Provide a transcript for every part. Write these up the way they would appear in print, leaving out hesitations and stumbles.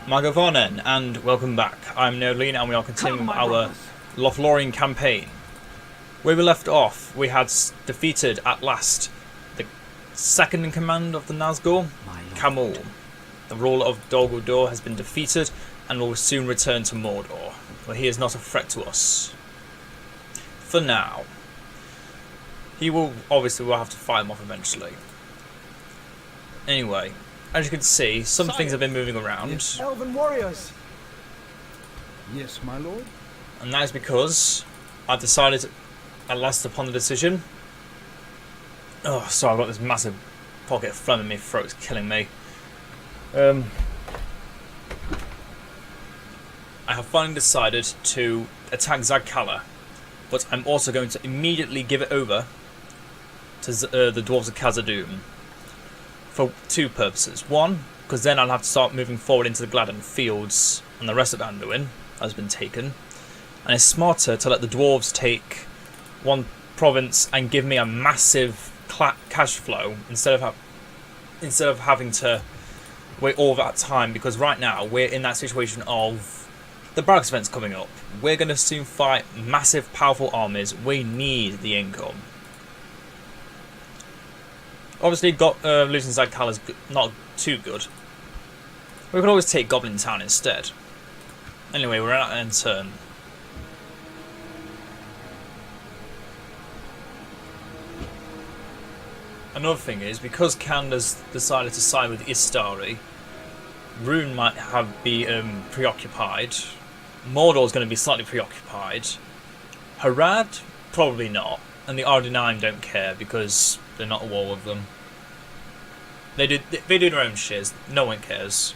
Magavonen, and welcome back. I'm Lorien, and we are continuing our Lorien campaign. Where we left off, we had defeated at last the second in command of the Nazgul, Camul. The ruler of Dol Guldur has been defeated and will soon return to Mordor, where he is not a threat to us. For now. He will, obviously, we'll have to fight him off eventually. Anyway, as you can see, some things have been moving around. Yes. Elven warriors. Yes, my lord. And that is because I've decided at last upon the decision. Oh, sorry, I've got this massive pocket of phlegm in my throat, it's killing me. I have finally decided to attack Zagh Kala, but I'm also going to immediately give it over to the Dwarves of Khazad-dûm for two purposes. One, because then I'll have to start moving forward into the Gladden fields and the rest of Anduin has been taken. And it's smarter to let the Dwarves take one province and give me a massive cash flow instead of having to wait all that time, because right now we're in that situation of the Barracks event's coming up. We're going to soon fight massive powerful armies. We need the income. Obviously losing Zagh Kala is not too good. We could always take Goblin Town instead. Anyway, we're at an end turn. Another thing is, because Canda's decided to side with Istari, Rune might be preoccupied. Mordor's going to be slightly preoccupied. Harad, probably not. And the Ardenheim don't care because they're not at war with them. They do their own shiz. No one cares.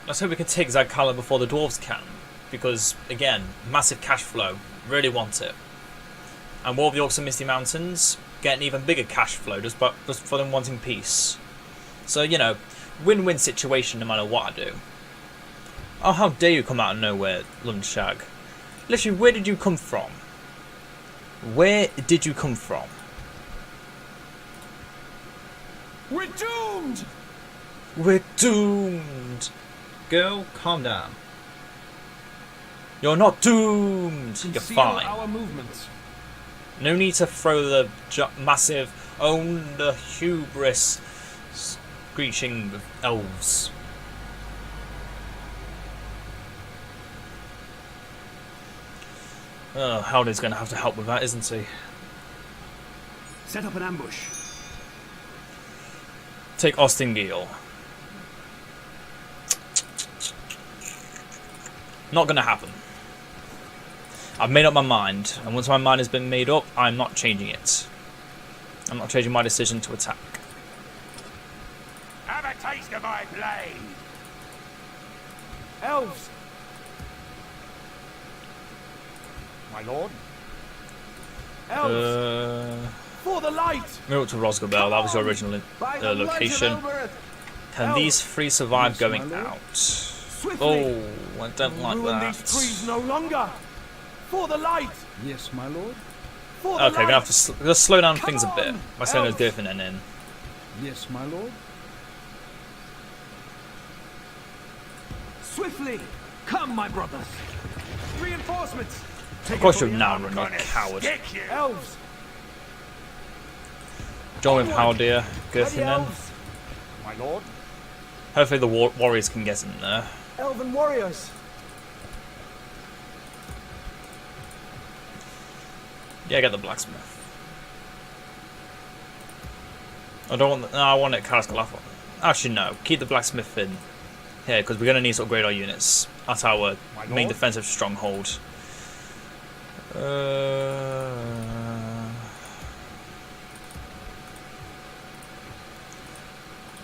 Let's hope we can take Zagh Kala before the dwarves can, because again, massive cash flow. Really want it. And War of the Orcs and Misty Mountains get an even bigger cash flow just for them wanting peace. So, you know, win-win situation no matter what I do. Oh, how dare you come out of nowhere, Lundshag. Literally, where did you come from? Where did you come from? We're doomed! We're doomed! Girl, calm down. You're not doomed! You're fine. Our movements. No need to throw the massive, own the hubris screeching of elves. Oh, Haldin's going to have to help with that, isn't he? Set up an ambush. Take Ostingil. Not going to happen. I've made up my mind, and once my mind has been made up, I'm not changing it. I'm not changing my decision to attack. Have a taste of my blade! Elves. My lord? Elves. For the light. Move up to Rosgobel, that was your original location. Can these three survive going out? Oh, I don't like that. These trees no longer. For the light. Yes, my lord. Okay, we're gonna have to just slow down things a bit by sending those Girthin in. Yes, my lord. Swiftly. Come, my brothers. Reinforcements. Of course you're now running like a coward. Elves. Join with Haldir, Girthin in. My lord? Hopefully the warriors can get in there. Elven warriors. Yeah, get the blacksmith. I don't want. No, I want it Karaskalaf. Actually, no. Keep the blacksmith in here because we're gonna need to upgrade our units. That's our main defensive stronghold.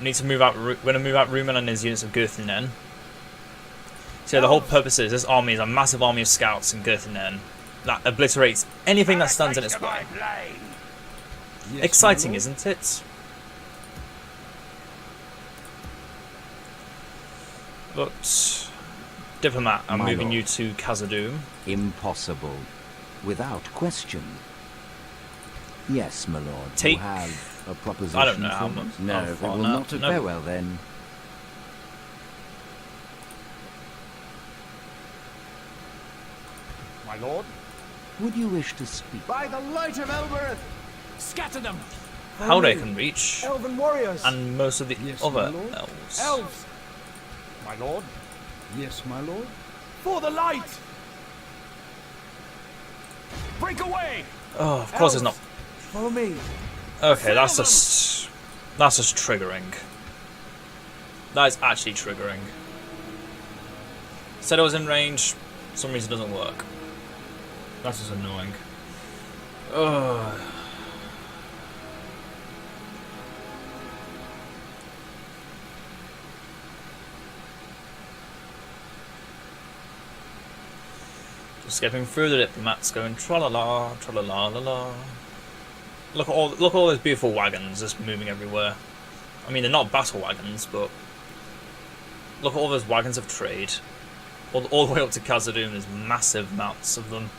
Need to move out. We're gonna move out Rumen and his units of Girthinen. So the whole purpose is this army is a massive army of scouts in Girthinen that obliterates anything that stands in its way. Yes, Exciting, isn't it? But Diplomat, I'm moving you to Khazad-dûm. Impossible. without question. Yes, my lord. Take- You have a proposition. I don't know for how me? much- No, how it far will now. not No. go well then. My lord? Would you wish to speak? By the light of Elbereth! Scatter them! How they can reach, Elven warriors! and most of the Yes, my other lord. elves. Elves! My lord? Yes, my lord. For the light! Break away! Oh, of course it's not. Follow me. Okay, that's just triggering. That is actually triggering. Said I was in range, for some reason it doesn't work. That's just annoying. Ugh. Just skipping through the diplomats, going tra la la, tra la la la la. Look at all those beautiful wagons just moving everywhere. I mean, they're not battle wagons, but look at all those wagons of trade. All the way up to Khazad-dûm, there's massive amounts of them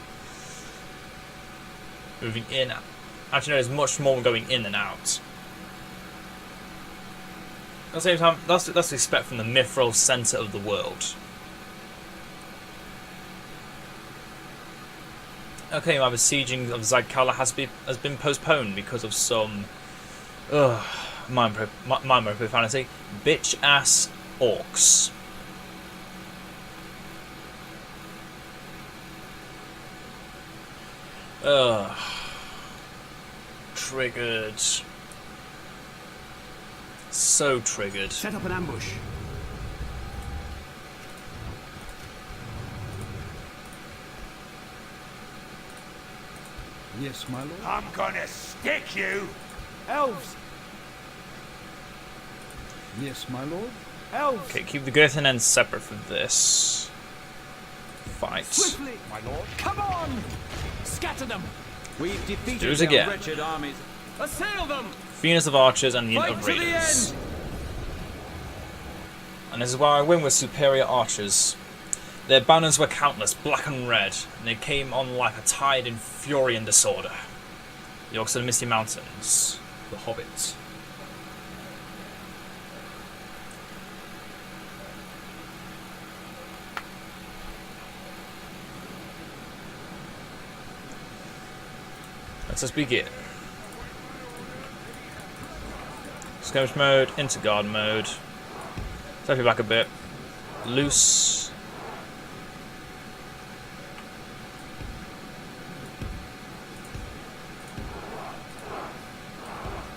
moving in. Actually, no, there's much more going in than out. At the same time, that's to expect from the mithril centre of the world. Okay, my besieging of Zagh Kala has been postponed because of some mind profanity. Bitch ass orcs. Triggered. So triggered. Set up an ambush. Yes, my lord. I'm gonna stick you! Elves! Yes, my lord. Elves! Okay, keep the Girthen ends separate from this fight. Swiftly! My lord? Come on! Scatter them! We've Do defeated it their again. wretched armies. Assail them! Venus of Archers and Unit Fight of to the Raiders. end! And this is why I win with superior archers. Their banners were countless, black and red, and they came on like a tide in fury and disorder. The Orcs of the Misty Mountains, the Hobbit. Let's just begin. Skirmish mode, into guard mode. Step you back a bit. Loose.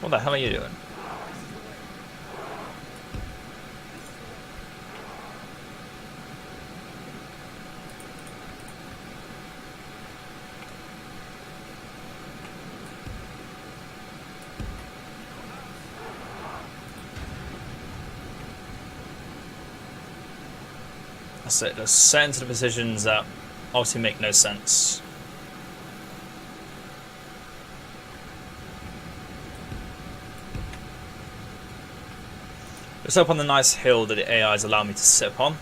What the hell are you doing? That's it, just set into the positions that obviously make no sense. Just up on the nice hill that the AIs allow me to sit upon.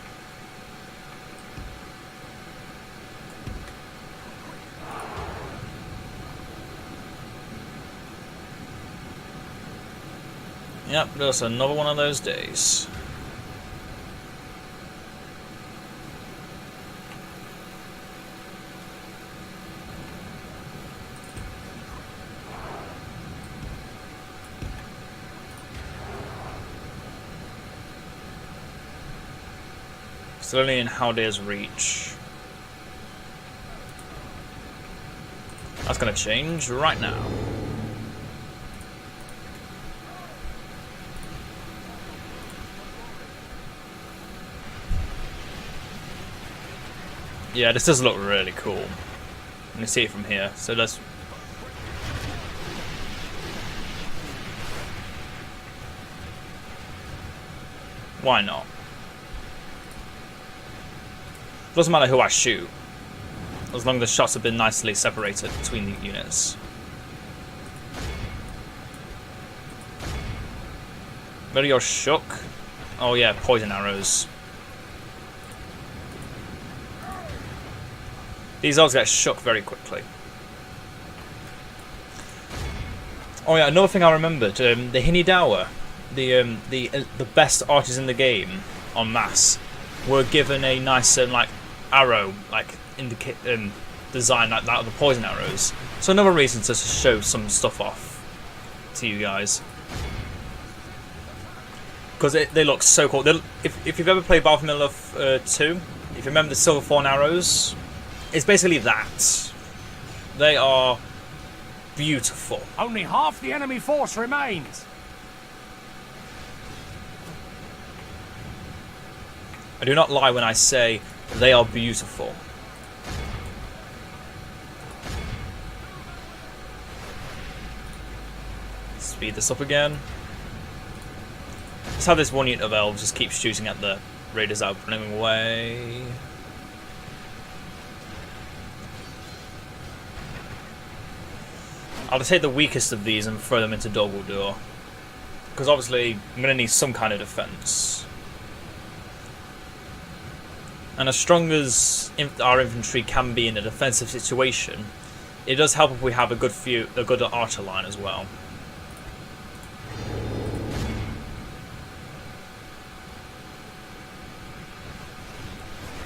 Yep, just another one of those days. Still only in Haldir's reach. That's gonna change right now. Yeah, this does look really cool. You can see it from here, so let's... Why not? Doesn't matter who I shoot, as long as the shots have been nicely separated between the units. Where you're shook? Oh yeah, poison arrows. These elves get shook very quickly. Oh yeah, another thing I remembered, the Hinidawa, the best archers in the game, en masse, were given a nice like arrow, like design like that of the poison arrows. So another reason to show some stuff off to you guys, because they look so cool. If you've ever played Battlefield 2, if you remember the Silver Thorn arrows, it's basically that. They are beautiful. Only half the enemy force remains. I do not lie when I say they are beautiful. Speed this up again. Let's have this one unit of elves just keep shooting at the raiders that are running away. I'll take the weakest of these and throw them into Doguldur, because obviously I'm going to need some kind of defense. And as strong as our infantry can be in a defensive situation, it does help if we have a good archer line as well.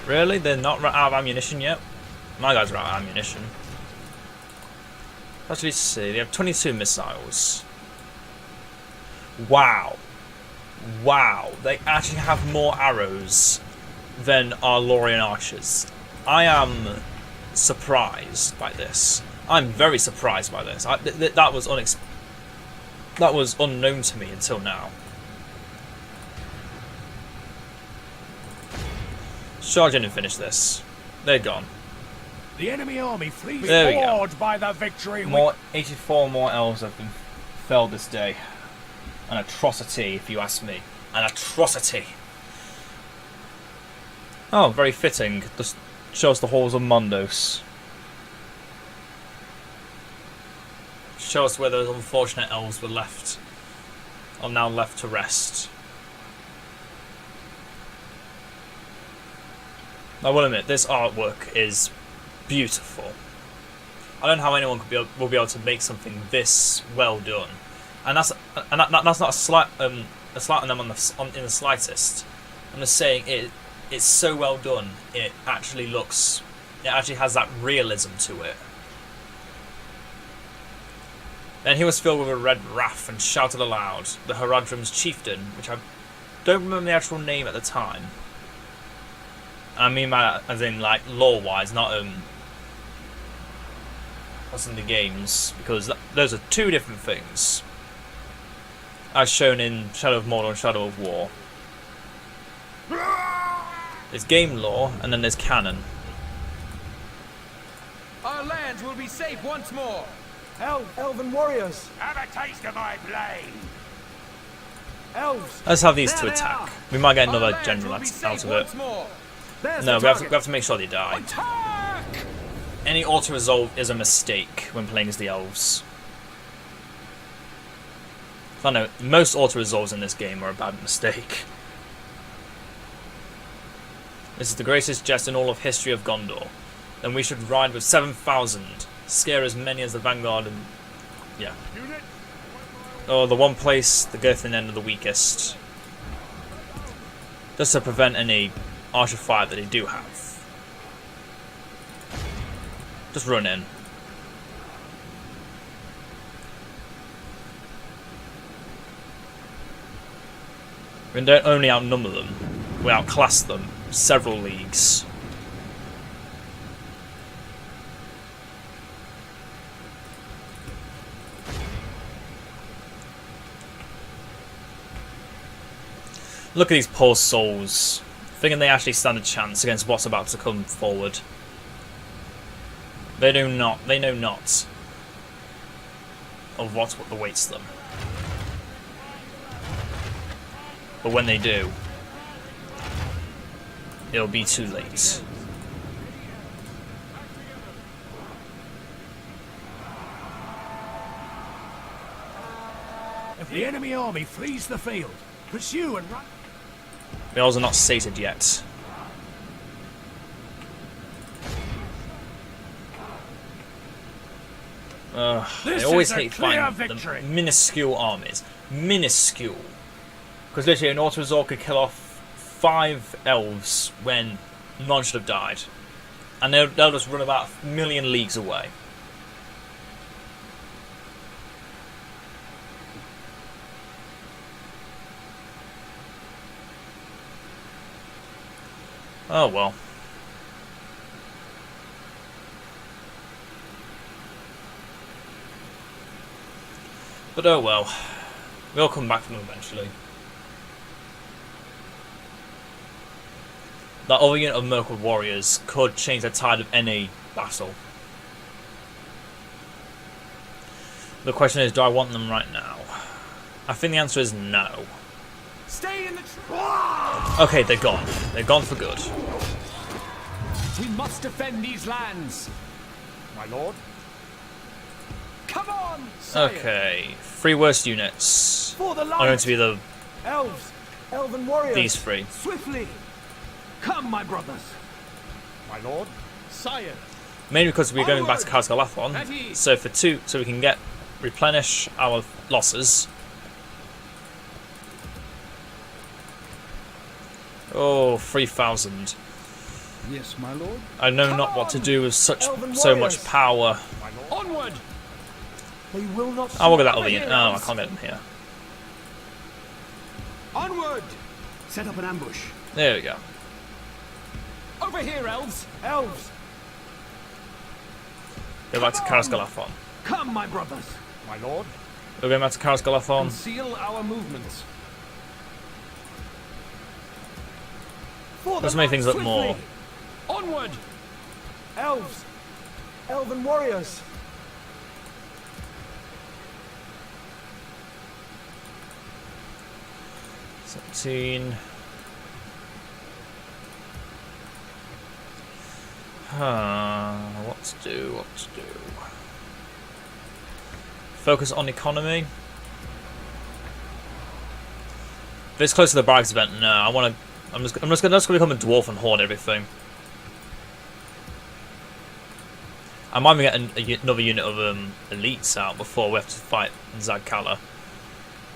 Really? They're not out of ammunition yet? My guys are out of ammunition. Let's actually see. They have 22 missiles. Wow. Wow. They actually have more arrows than our Lorien archers. I am surprised by this. I'm very surprised by this. That was unknown to me until now. Charge in and finish this. They're gone. The enemy army flees There we go. forward by the victory. 84 more elves have been felled this day. An atrocity, if you ask me. An atrocity. Oh, very fitting. Just shows the halls of Mondos. Shows where those unfortunate elves were left. Are now left to rest. I will admit, this artwork is beautiful. I don't know how anyone will be able to make something this well done, and that's not a slight on them in the slightest. I'm just saying it's so well done. It actually has that realism to it. Then he was filled with a red wrath and shouted aloud, the Haradrim's chieftain, which I don't remember the actual name at the time. I mean by that as in like lore-wise, not what's in the games, because those are two different things, as shown in Shadow of Mordor and Shadow of War. There's game lore, and then there's canon. Our lands will be safe once more. Elven warriors. Have a taste of my blade. Elves. Let's have these There to they attack. are. We might get Our another lands general will be out safe of it. once more. There's No, the we target. have to make sure they die. Attack! Any auto-resolve is a mistake when playing as the elves. I know, most auto-resolves in this game are a bad mistake. This is the greatest jest in all of history of Gondor. Then we should ride with 7,000, scare as many as the vanguard, and yeah. Oh, the one place, the Girthin end of the weakest. Just to prevent any archer fire that they do have. Just run in. We don't only outnumber them, we outclass them several leagues. Look at these poor souls, thinking they actually stand a chance against what's about to come forward. They know not of what awaits them. But when they do, it'll be too late. If the enemy army flees the field, pursue and run. The elves are not sated yet. I This always is a hate clear fighting victory. the minuscule armies. Minuscule. Because literally an auto resort could kill off 5 elves when none should have died. And they'll just run about a million leagues away. Oh well. But oh well. We'll come back from them eventually. That other unit of Merkle warriors could change the tide of any battle. The question is, do I want them right now? I think the answer is no. Stay in the Okay, they're gone. They're gone for good. We must defend these lands. My lord. Come on, sire. Okay, 3 worst units For the are going light. to be the Elves, elven warriors. these 3. Swiftly. Come, my brothers. My lord. Sire. Mainly because we're going back to Onward! Khazgalathon. At ease. So for 2, so we can replenish our losses. Oh, 3,000. Yes, my lord. I know Come not what to on, do with so elven much warriors. power. My lord. Onward. They will not. Oh, look at that Over other here, unit. Oh, I elves. can't get them here. Onward. Set up an ambush. There we go. Over here, elves. Elves. Go back to Come on. Khazgalathon. Come, my brothers. My lord. We're going back to Khazgalathon. Conceal our movements. For Let's the make things look swiftly. more. Onward. Elves. Elven warriors. What to do? What to do? Focus on economy. If it's close to the barracks event, no. I'm just gonna become a dwarf and hoard everything. I might even get another unit of elites out before we have to fight Zagh Kala.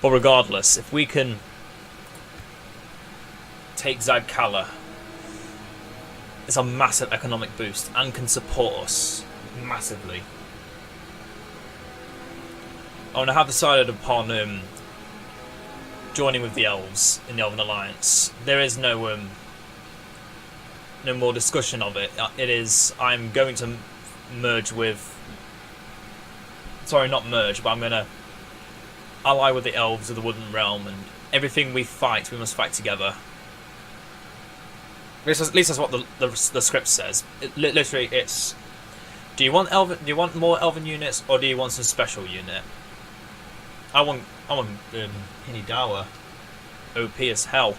But regardless, if we can take Zagh Kala, it's a massive economic boost and can support us massively. Oh, and I have decided upon joining with the elves in the Elven Alliance. There is no more discussion of it. It is, I'm going to merge with, sorry, not merge, but I'm going to ally with the elves of the Wooden Realm, and everything we fight, we must fight together. At least that's what the script says. Literally, it's, do you want more elven units, or do you want some special unit? I want Hinidawa, OP as hell.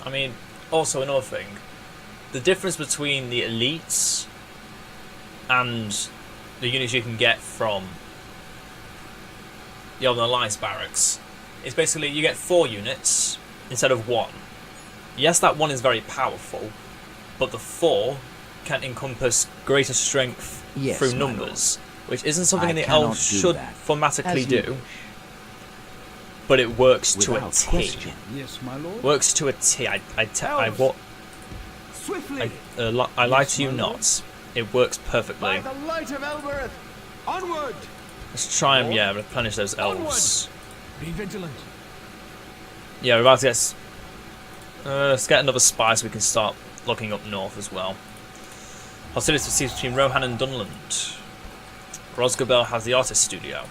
I mean, also another thing, the difference between the elites and the units you can get from the Elven Alliance barracks is basically you get 4 units instead of 1. Yes, that 1 is very powerful, but the 4 can encompass greater strength Yes, through my numbers, which isn't something I the cannot elves do should that. thematically As you do, wish. but it works to a Without T. question. Yes, my lord. Works to a T. I Swiftly. lie to you my lord. not. It works perfectly. By the light of Elbereth. Onward. Let's try and replenish those elves. Be vigilant. Yeah, we're about to get. Let's get another spy so we can start looking up north as well. Hostilities cease between Rohan and Dunland. Rosgobel has the artist studio.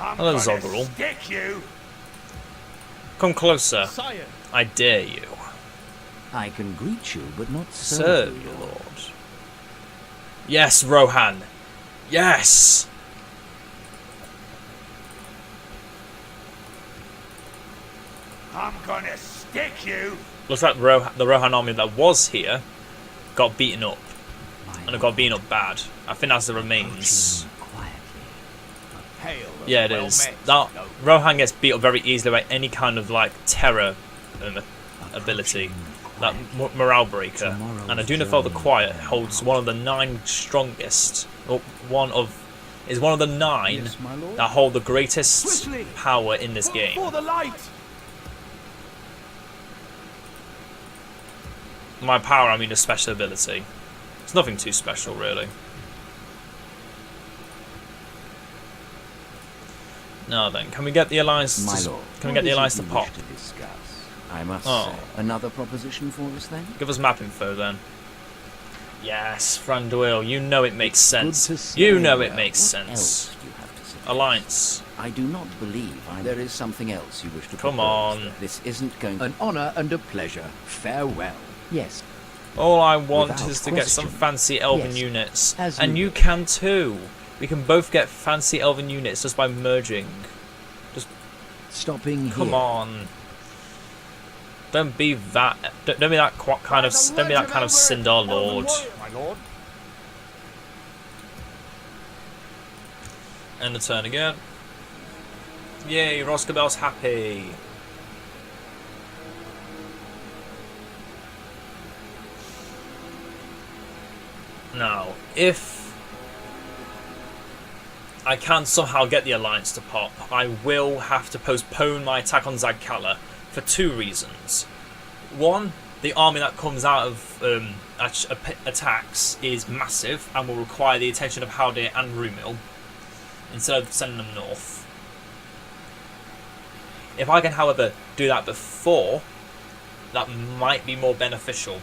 I'm Hello, gonna Zoggerel. stick you. Come closer. Sire. I dare you. I can greet you, but not Serve serve you, you. Lord. Yes, Rohan. Yes! I'm gonna stick you. Looks like the Rohan army that was here got beaten up. And the goblin are bad. I think that's the remains. Quietly. Hail of Yeah, it well is. met, That noble. Rohan gets beat up very easily by any kind of like terror ability, that morale breaker. And Adunafel the Quiet holds one of the 9 strongest, or one of the 9 Yes, my lord. that hold the greatest Swiftly. power in this game. For the light! My power, I mean a special ability. It's nothing too special, really. Now then, can we get the alliance? My lord, Can we what get the is it alliance to you pop? wish to discuss? I must Oh. say, another proposition for us then? Give us map info then. Yes, Franduil, you know it makes sense. Good to say. You know it Well, makes what sense. else do you have to suggest? Alliance. I do not believe there is something else you wish to Come propose. on. This isn't going to... An honor and a pleasure. Farewell. Yes, All I want Without is to get some question. fancy elven Yes, units. as And you you wish. can too. We can both get fancy elven units just by merging. stopping Come here. on. Don't be that. Don't be that kind of. Don't be that kind of Sindar Lord. My lord. End the turn again. Yay, Roscabel's happy. Now, if I can somehow get the alliance to pop, I will have to postpone my attack on Zagh Kala for 2 reasons. One, the army that comes out of attacks is massive and will require the attention of Haldir and Rumil instead of sending them north. If I can, however, do that before, that might be more beneficial.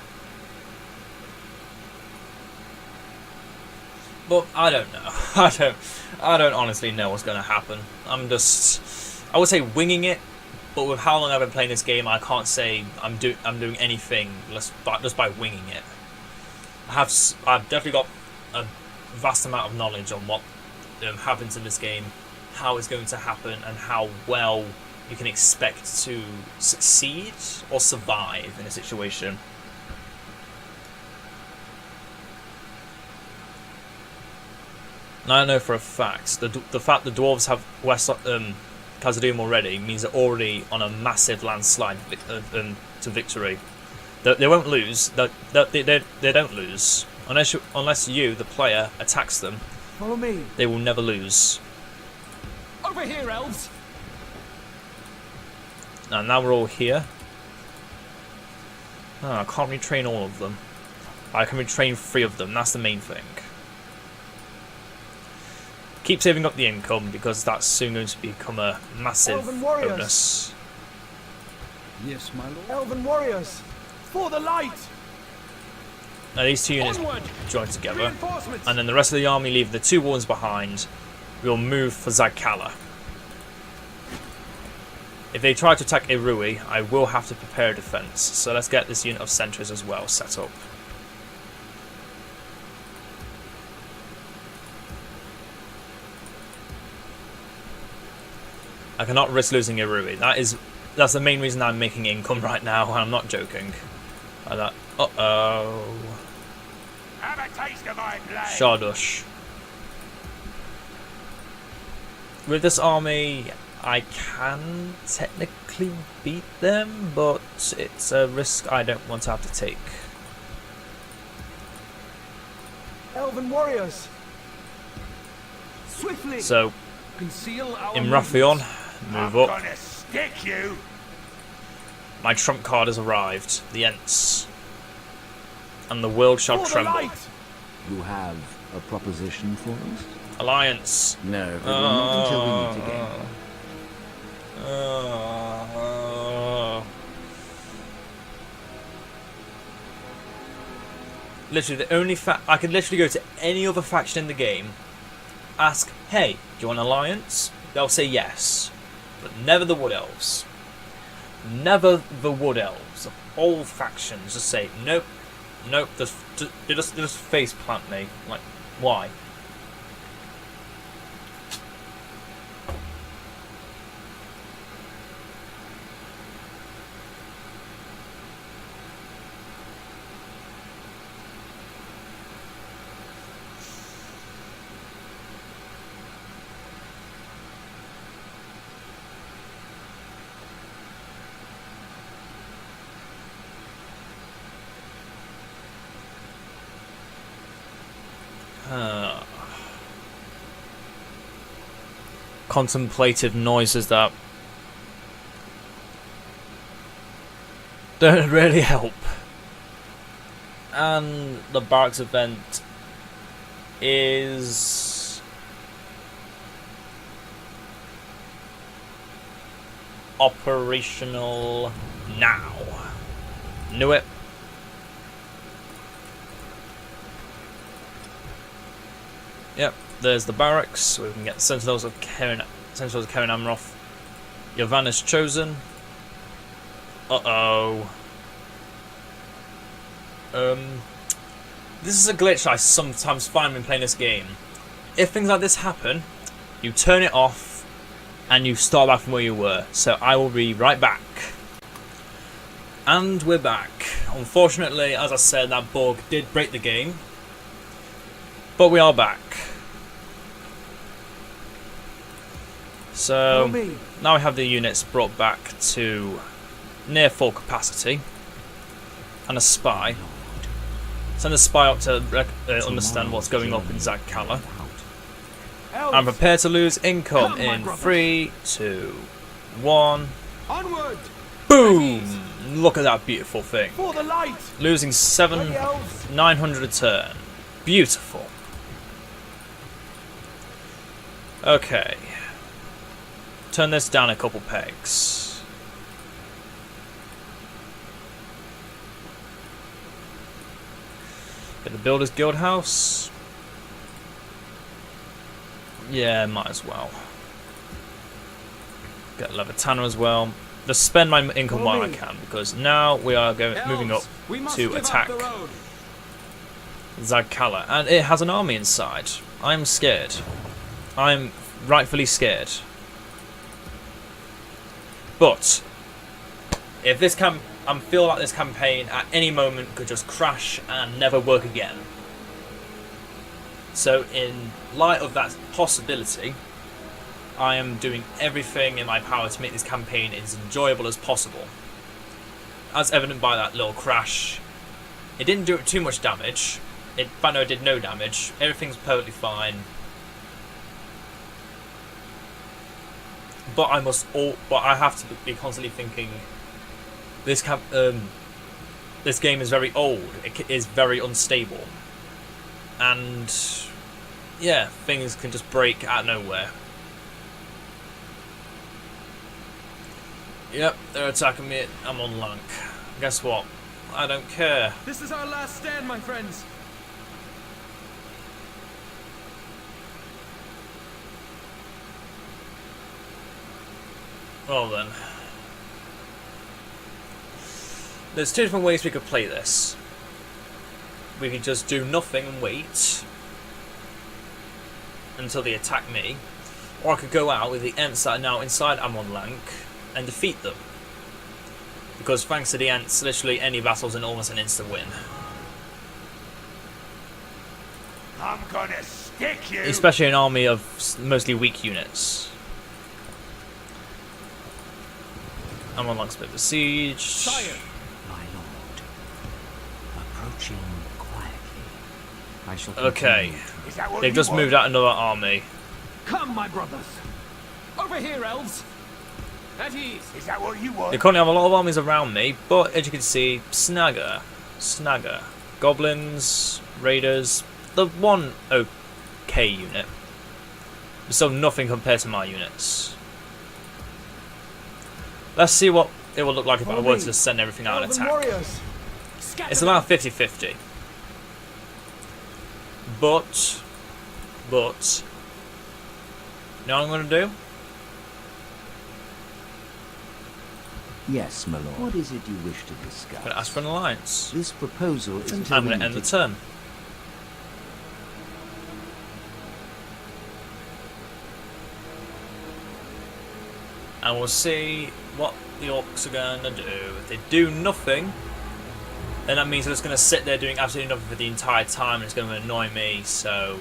But I don't know. I don't honestly know what's going to happen. I would say winging it, but with how long I've been playing this game, I can't say I'm doing anything just by winging it. I've definitely got a vast amount of knowledge on what happens in this game, how it's going to happen, and how well you can expect to succeed or survive in a situation. Now I know for a fact the fact the dwarves have West Khazad-dûm already means they're already on a massive landslide to victory. They won't lose. They don't lose unless you, the player, attacks them. Follow me. They will never lose. Over here, elves. Now we're all here. Oh, I can't retrain all of them. I can retrain 3 of them. That's the main thing. Keep saving up the income because that's soon going to become a massive Elven warriors. bonus. Yes, my lord. Elven warriors. For the light. Now these 2 units Onward. join together, Reinforcements. and then the rest of the army leave the 2 wardens behind. We'll move for Zagh Kala. If they try to attack Irui, I will have to prepare a defense. So let's get this unit of sentries as well set up. I cannot risk losing Irui. That's the main reason I'm making income right now, and I'm not joking. Uh-oh. Have a taste of my blade. Shardush. With this army, I can technically beat them, but it's a risk I don't want to have to take. Elven warriors. Swiftly. So, Conceal our in Raffion, movements. move I'm up. gonna stick you. My trump card has arrived. The Ents. And the world shall For the tremble. light. You have a proposition for us? Alliance. No, it will not until we meet again. Literally, the only I could literally go to any other faction in the game, ask, hey, do you want an alliance? They'll say yes. But never the Wood Elves. Never the Wood Elves. Of all factions just say, nope, nope, they just face plant me. Like, why? Contemplative noises that don't really help. And the barracks event is operational now. Knew it. Yep, there's the barracks. So we can get Sentinels of Karen Amroth. Yavan is chosen. Uh-oh. This is a glitch I sometimes find when playing this game. If things like this happen, you turn it off and you start back from where you were. So I will be right back. And we're back. Unfortunately, as I said, that bug did break the game. But we are back. So now we have the units brought back to near full capacity. And a spy. Send a spy up to understand what's going on in Zagh Kala. I'm prepared to lose income in 3, 2, 1. Onward! Boom! Look at that beautiful thing. For the light! Losing 900 a turn. Beautiful. Okay. Turn this down a couple pegs. Get the Builders Guild house. Yeah, might as well. Get Levitana as well. Just spend my income while I can, because now we are moving up to attack Zagh Kala, and it has an army inside. I'm scared. I'm rightfully scared. But if this I feel like this campaign at any moment could just crash and never work again. So in light of that possibility, I am doing everything in my power to make this campaign as enjoyable as possible. As evident by that little crash, it didn't do too much damage. In fact, no, it did no damage. Everything's perfectly fine. But I have to be constantly thinking. This game is very old. It is very unstable, and yeah, things can just break out of nowhere. Yep, they're attacking me. I'm on Lank. Guess what? I don't care. This is our last stand, my friends. Well then. There's two different ways we could play this. We could just do nothing and wait until they attack me, or I could go out with the Ents that are now inside Amon Lank and defeat them. Because thanks to the Ents, literally any battle's almost an instant win. I'm gonna stick you! Especially an army of mostly weak units. Amon Lank's bit of a siege. Sire. My lord, approaching quietly. I shall Okay, Is that what they've you just want? moved out another army. Come, my brothers. Over here, elves. At ease. Is that what you They want? currently have a lot of armies around me, but as you can see, snagger, goblins, raiders, the one okay unit. So nothing compared to my units. Let's see what it will look like if I were to send everything out and Elven attack. warriors. It's about 50-50. But, you know what I'm going to do? Yes, my lord. What is it you wish to discuss? I'm going to ask for an alliance. This proposal is I'm going to end the turn. And we'll see what the orcs are going to do. If they do nothing, then that means they're just going to sit there doing absolutely nothing for the entire time, and it's going to annoy me. So,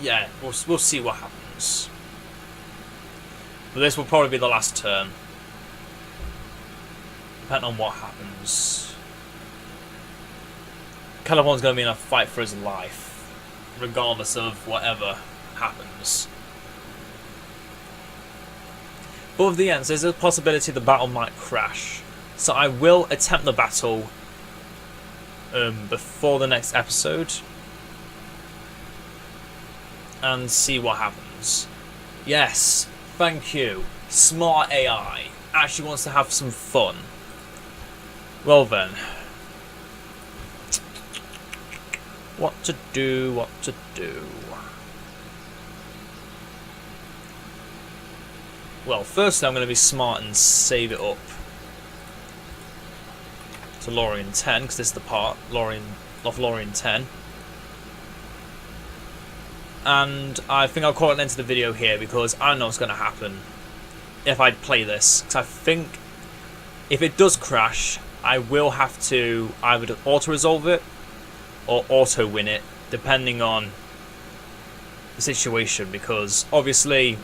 yeah, we'll see what happens. But this will probably be the last turn, depending on what happens. Caliborn's going to be in a fight for his life, regardless of whatever happens. But with the ends, there's a possibility the battle might crash. So I will attempt the battle before the next episode and see what happens. Yes, thank you. Smart AI actually wants to have some fun. Well then. What to do, what to do. Well, first I'm going to be smart and save it up to Lorien 10, because this is the part of Lorien 10. And I think I'll call it an end to the video here, because I don't know what's going to happen if I play this. Because I think if it does crash, I will have to either auto-resolve it or auto-win it, depending on the situation, because obviously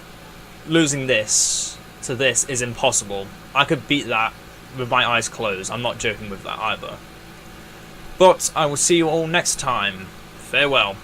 losing this to this is impossible. I could beat that with my eyes closed. I'm not joking with that either. But I will see you all next time. Farewell.